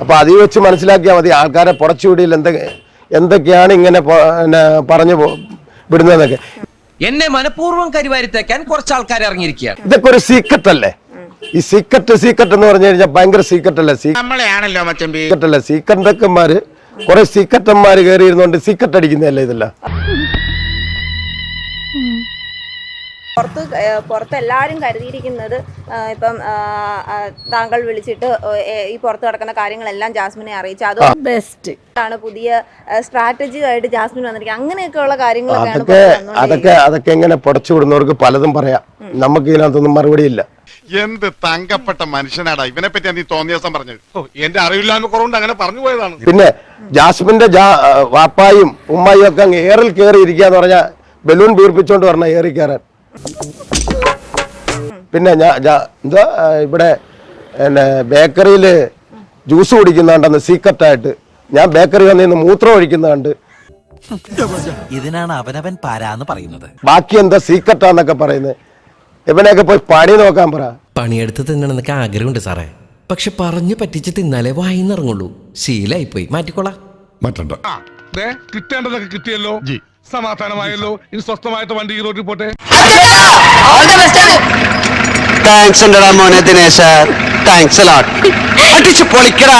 അപ്പൊ അത് വെച്ച് മനസ്സിലാക്കിയാൽ മതി ആൾക്കാരെ പുറച്ചുവിടിയിൽ എന്തൊക്കെയാണ് ഇങ്ങനെ പറഞ്ഞു വിടുന്നതൊക്കെ. എന്നെ മനഃപൂർവ്വം കരിവാരിത്തേക്കാൻ കുറച്ച് ആൾക്കാർ ഇറങ്ങിയിരിക്കുകയാണ്. ഇതൊക്കെ ഒരു സീക്രട്ട് അല്ലേ? ഈ സീക്രട്ട് എന്ന് പറഞ്ഞു കഴിഞ്ഞാൽ ഭയങ്കര സീക്രട്ട് അല്ലേ? സീക്രട്ട് അല്ലേ? സീക്രട്ടന്മാര് കുറെ സീക്രട്ടന്മാര് കയറി ഇരുന്നോണ്ട് സീക്രട്ട് അടിക്കുന്നതല്ലേ ഇതെല്ലാം? പുറത്ത് എല്ലാവരും കരുതിയിരിക്കുന്നത് ഇപ്പം താങ്കൾ വിളിച്ചിട്ട് ഈ പുറത്ത് കിടക്കുന്ന കാര്യങ്ങളെല്ലാം ജാസ്മിനെ അറിയിച്ചു. അത് ബെസ്റ്റ് ആണ്. പുതിയ സ്ട്രാറ്റജി ആയിട്ട് ജാസ്മിൻ വന്നിരിക്കുന്നത്. അങ്ങനെയൊക്കെയുള്ള അതൊക്കെ എങ്ങനെ പുടച്ചു വിടുന്നവർക്ക് പലതും പറയാം. നമുക്ക് ഇതിനകത്തൊന്നും മറുപടിയില്ല. എന്ത് തങ്കപ്പെട്ട മനുഷ്യനാടാ ഇവനെ പറ്റി നീ തോന്നിയ ദിവസം പറഞ്ഞത്. എന്റെ അറിവില്ലായ്മ കുറവുണ്ട് അങ്ങനെ പറഞ്ഞു പോയതാണ്. പിന്നെ ജാസ്മിന്റെ വാപ്പായും ഉമ്മായും ഒക്കെ അങ്ങ് ഏറിൽ കയറി ഇരിക്കാന്ന് പറഞ്ഞാൽ ബലൂൺ വീർപ്പിച്ചോണ്ട് പറഞ്ഞ ഏറി കയറാൻ. പിന്നെ എന്താ ഇവിടെ ബേക്കറിയില് ജ്യൂസ് കുടിക്കുന്നുണ്ടെന്ന് സീക്രട്ടായിട്ട് ഞാൻ ബേക്കറി വന്നിന്ന് മൂത്രം ഒഴിക്കുന്നുണ്ട്. ഇതിനാണ് അവനവൻ പാരാന്ന് പറയുന്നത്. ബാക്കി എന്താ സീക്രട്ടാന്നൊക്കെ പറയുന്നത്? ഇവനെയൊക്കെ പോയി പണി നോക്കാൻ പറ. പണിയെടുത്ത് തിന്നണമെന്നൊക്കെ ആഗ്രഹമുണ്ട് സാറേ, പക്ഷെ പറഞ്ഞു പറ്റിച്ച് തിന്നാലേ വായിന്നിറങ്ങുള്ളൂ. ശീലായിപ്പോയി, മാറ്റിക്കോളാം. മാറ്റണ്ട. കിട്ടേണ്ടതൊക്കെ കിട്ടിയല്ലോ, സമാധാനമായല്ലോ. ഇനി സ്വസ്ഥമായിട്ട് വണ്ടി റോഡിൽ പോട്ടെ. താങ്ക്സ് മോനെ ദിനേശ, താങ്ക്സ് അടിച്ചു പൊളിക്കടാ.